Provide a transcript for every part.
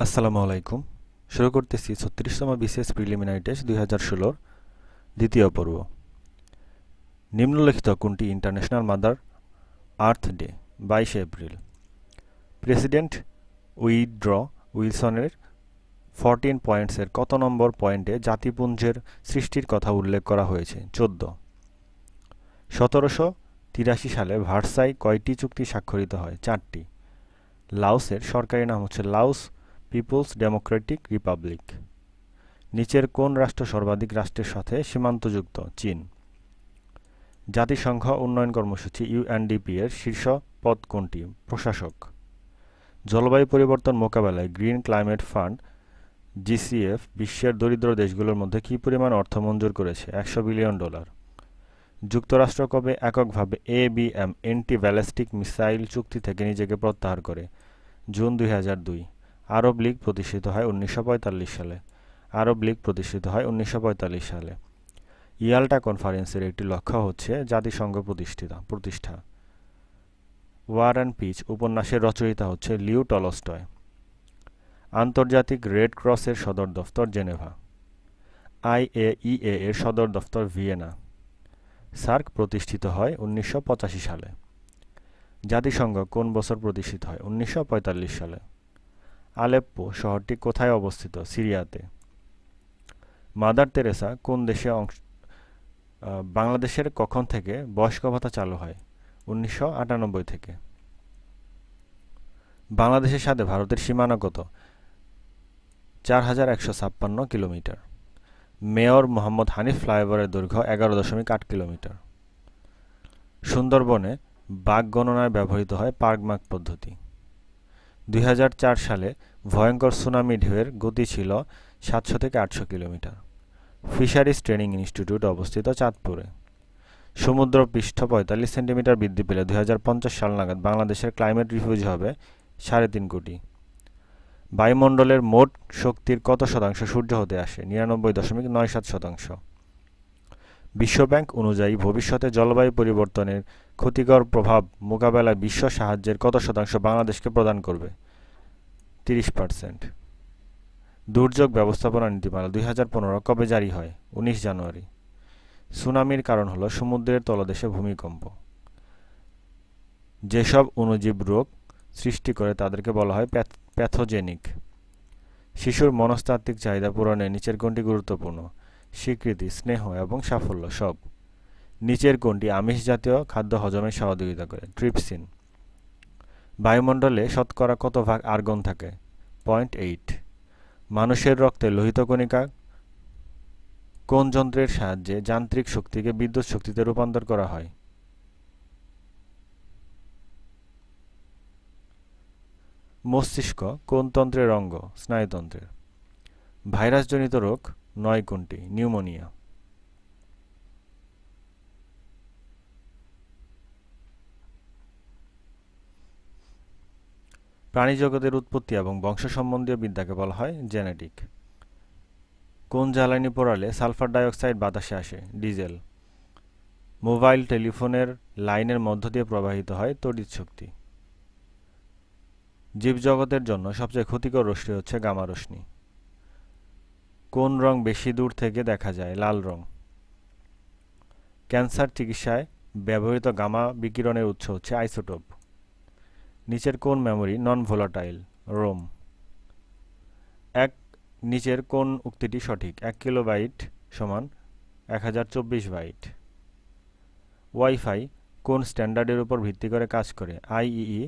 আসসালামু আলাইকুম। শুরু করতেছি ৩৬তম বিসিএস প্রিলিমিনারি টেস্ট ২০১৬ দ্বিতীয় পর্ব। নিম্নলিখিত কোনটি international mother earth day? ২২ April. President Woodrow উইলসনের 14 পয়েন্টসের কত নম্বর পয়েন্টে জাতিপুঞ্জের সৃষ্টির কথা উল্লেখ করা হয়েছে? ১৪। ১৭৮৩ সালে ভার্সাই কয়টি চুক্তি স্বাক্ষরিত হয়? ৪টি। লাওসের সরকারি নাম হচ্ছে লাওস পিপলস ডেমোক্রেটিক রিপাবলিক। নিচের কোন রাষ্ট্র সর্বাধিক রাষ্ট্রের সাথে সীমান্তযুক্ত? চীন। জাতিসংঘ উন্নয়ন কর্মসূচি ইউএনডিপি এর শীর্ষ পদ কোনটি? প্রশাসক। জলবায়ু পরিবর্তন মোকাবেলায় গ্রিন ক্লাইমেট ফান্ড জিসিএফ বিশ্বের দরিদ্র দেশগুলোর মধ্যে কী পরিমাণ অর্থ মঞ্জুর করেছে? $100 বিলিয়ন। যুক্তরাষ্ট্র কবে এককভাবে এবিএম এন্টি ব্যালিস্টিক মিসাইল চুক্তি থেকে নিজেকে প্রত্যাহার করে? জুন ২০০২। আরব লীগ প্রতিষ্ঠিত হয় ১৯৪৫ সালে। আরব লীগ প্রতিষ্ঠিত হয় ১৯৪৫ সালে। ইয়াল্টা কনফারেন্সের একটি লক্ষ্য হচ্ছে জাতিসংঘ প্রতিষ্ঠা। ওয়ার অ্যান্ড পিচ উপন্যাসের রচয়িতা হচ্ছে লিও টলস্টয়। আন্তর্জাতিক রেড ক্রসের সদর দফতর জেনেভা। আইএইএ এর সদর দফতর ভিয়েনা। সার্ক প্রতিষ্ঠিত হয় ১৯৮৫ সালে। জাতিসংঘ কোন বছর প্রতিষ্ঠিত হয়? ১৯৪৫ সালে। আলেপ্পো শহরটি কোথায় অবস্থিত? সিরিয়াতে। মাদার তেরেসা কোন দেশে বাংলাদেশের কখন থেকে বয়স্ক ভাতা চালু হয়? ১৯৯৮ থেকে। বাংলাদেশের সাথে ভারতের সীমানা কত? ৪,১৫৬ কিলোমিটার। মেয়র মোহাম্মদ হানিফ ফ্লাইওভারের দৈর্ঘ্য ১১.৮ কিলোমিটার। সুন্দরবনে বাঘ গণনায় ব্যবহৃত হয় পার্ক-মার্ক পদ্ধতি। ২০০৪ সালে ভয়ঙ্কর সুনামি ঢেউয়ের গতি ছিল ৭০০ থেকে ৮০০ কিলোমিটার। ফিশারিজ ট্রেনিং ইনস্টিটিউট অবস্থিত চাঁদপুরে। সমুদ্রপৃষ্ঠ ৪৫ সেন্টিমিটার বৃদ্ধি পেলে ২০৫০ সাল নাগাদ বাংলাদেশের ক্লাইমেট রিফিউজ হবে ৩.৫ কোটি। বায়ুমণ্ডলের মোট শক্তির কত শতাংশ সূর্য হতে আসে? ৯৯.৯৭%। বিশ্বব্যাংক অনুযায়ী ভবিষ্যতে জলবায়ু পরিবর্তনের ক্ষতিকর প্রভাব মোকাবেলায় বিশ্ব সাহায্যের কত শতাংশ বাংলাদেশকে প্রদান করবে? ৩০%। দুর্যোগ ব্যবস্থাপনা নীতিমালা ২০১৫ কবে জারি হয়? ১৯ জানুয়ারি। সুনামির কারণ হলো সমুদ্রের তলদেশে ভূমিকম্প। যেসব অণুজীব রোগ সৃষ্টি করে তাদেরকে বলা হয় প্যাথোজেনিক। শিশুর মনস্তাত্ত্বিক চাহিদা পূরণে নিচের কোনটি গুরুত্বপূর্ণ? স্বীকৃতি, স্নেহ এবং সাফল্য সব। নিচের কোনটি আমিষ জাতীয় খাদ্য হজমে সহযোগিতা করে? ট্রিপসিন। বায়ুমণ্ডলে শতকরা কত ভাগ আর্গন থাকে? 0.8। মানুষের রক্তে লোহিত কণিকা কোন যন্ত্রের সাহায্যে যান্ত্রিক শক্তিকে বিদ্যুৎ শক্তিতে রূপান্তর করা হয়? মস্তিষ্ক কোন তন্ত্রের অঙ্গ? স্নায়ুতন্ত্রের। ভাইরাসজনিত রোগ ৯ কোনটি? নিউমোনিয়া। প্রাণীজগতের উৎপত্তি এবং বংশ সম্বন্ধীয় বিদ্যাকে বলা হয় জেনেটিক। কোন জ্বালানি পোড়ালে সালফার ডাই অক্সাইড বাতাসে আসে? ডিজেল। মোবাইল টেলিফোনের লাইনের মধ্য দিয়ে প্রবাহিত হয় তড়িৎ শক্তি। জীবজগতের জন্য সবচেয়ে ক্ষতিকর রশ্মি হচ্ছে গামা রশ্মি। কোন রং বেশি দূর থেকে দেখা যায়? লাল রং। ক্যান্সার চিকিৎসায় ব্যবহৃত গামা বিকিরণের উৎস হচ্ছে আইসোটোপ। নিচের কোন মেমোরি নন ভোলাটাইল? রোম। নিচের কোন উক্তিটি সঠিক? ১ কিলোবাইট সমান ১০২৪ বাইট। ওয়াইফাই কোন স্ট্যান্ডার্ডের উপর ভিত্তি করে কাজ করে? আইইই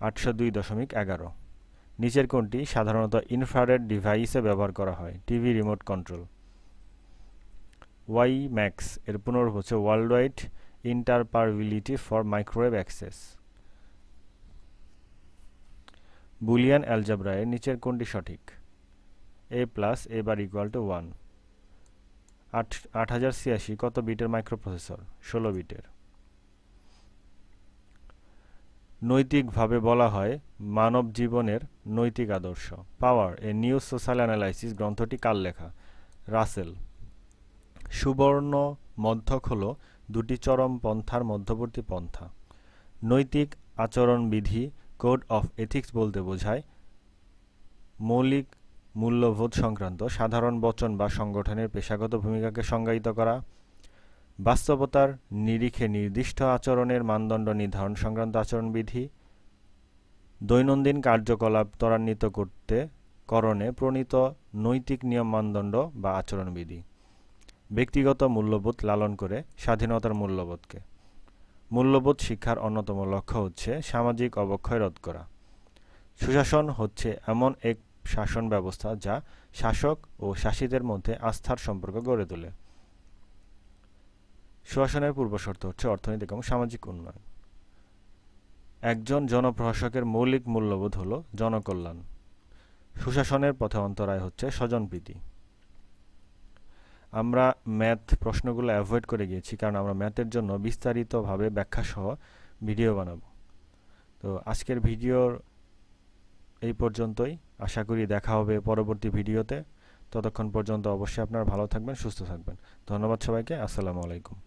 ৮০২.১১। নিচের কোনটি সাধারণত ইনফ্রারেড ডিভাইসে ব্যবহার করা হয়? TV remote control. WiMAX এর পুনরূপ হচ্ছে world wide interoperability for microwave access. Boolean অ্যালজেব্রায় নিচের কোনটি সঠিক? a plus a bar equal to 1। ৮০৮৬ কত বিটের মাইক্রোপ্রসেসর? ১৬ বিটের। নৈতিকভাবে বলা হয় মানব জীবনের নৈতিক আদর্শ। পাওয়ার এ নিউ সোশ্যাল অ্যানালাইসিস গ্রন্থটি কার লেখা? রাসেল। সুবর্ণ মধ্যক হল দুটি চরম পন্থার মধ্যবর্তী পন্থা। নৈতিক আচরণবিধি কোড অফ এথিক্স বলতে বোঝায় মৌলিক মূল্যবোধ সংক্রান্ত সাধারণ বচন বা সংগঠনের পেশাগত ভূমিকাকে সংজ্ঞায়িত করা, বাস্তবতার নিরিখে নির্দিষ্ট আচরণের মানদণ্ড নির্ধারণ সংক্রান্ত আচরণবিধি, দৈনন্দিন কার্যকলাপ ত্বরান্বিত করণে প্রণীত নৈতিক নিয়ম মানদণ্ড বা আচরণবিধি, ব্যক্তিগত মূল্যবোধ লালন করে স্বাধীনতার মূল্যবোধকে। মূল্যবোধ শিক্ষার অন্যতম লক্ষ্য হচ্ছে সামাজিক অবক্ষয় রোধ করা। সুশাসন হচ্ছে এমন এক শাসন ব্যবস্থা যা শাসক ও শাসিতের মধ্যে আস্থার সম্পর্ক গড়ে তোলে। সুশাসনের পূর্বশর্ত হচ্ছে অর্থনৈতিক এবং সামাজিক উন্নয়ন। একজন জনপ্রশাসকের মৌলিক মূল্যবোধ হল জনকল্যাণ। সুশাসনের পথে অন্তরায় হচ্ছে স্বজনপ্রীতি। আমরা ম্যাথ প্রশ্নগুলো অ্যাভয়েড করে গিয়েছি, কারণ আমরা ম্যাথের জন্য বিস্তারিতভাবে ব্যাখ্যা সহ ভিডিও বানাবো। তো আজকের ভিডিওর এই পর্যন্তই। আশা করি দেখা হবে পরবর্তী ভিডিওতে। ততক্ষণ পর্যন্ত অবশ্যই আপনারা ভালো থাকবেন, সুস্থ থাকবেন। ধন্যবাদ সবাইকে। আসসালামু আলাইকুম।